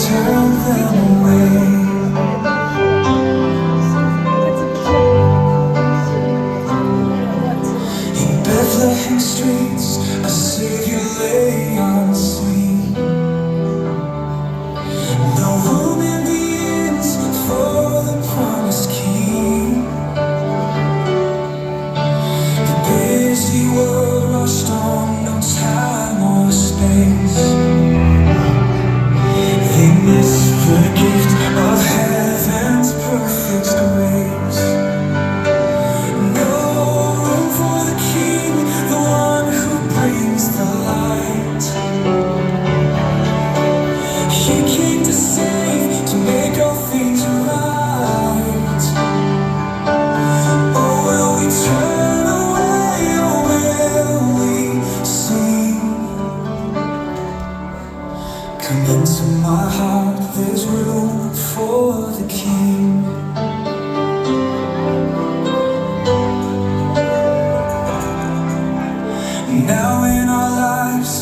turn them away. In Bethlehem streets, a Savior lay unseen. No room in the inns for the promised King. The busy world rushed on, no time or space. They missed the gift of heaven's perfect grace. No room for the King, the one who brings the light. He came to save, to make all things right. Oh, will we turn away, or will we sing? Come into my heart, there's room for the King. Now in our lives,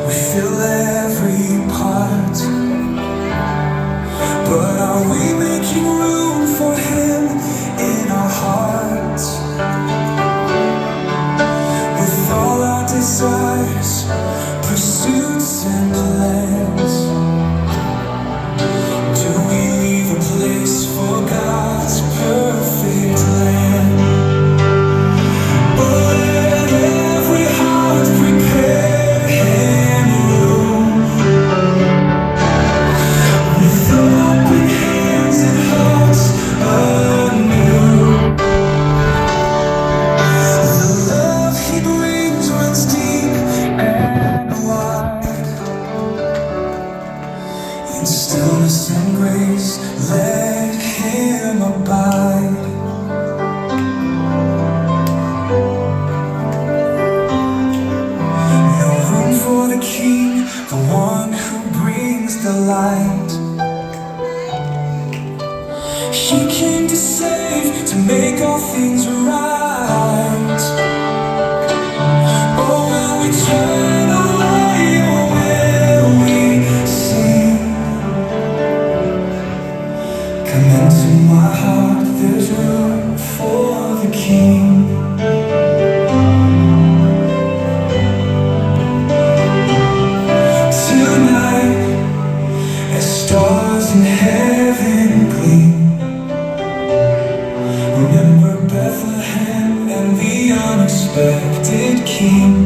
we fill every part. But are we making room for Him in our hearts? With all our desires, pursuits and plans, do we leave a place for God's perfect land? Oh, let every heart prepare Him room. With open hands and hearts anew, the love He brings runs deep and wide. In stillness and grace, let Him abide. No room for the King, the one who brings the light. He came to save, to make all things right. Oh, will we turn away, or will we sing? Come into my heart, there's room for the King. Tonight, as stars in heaven gleam, remember Bethlehem and the unexpected King.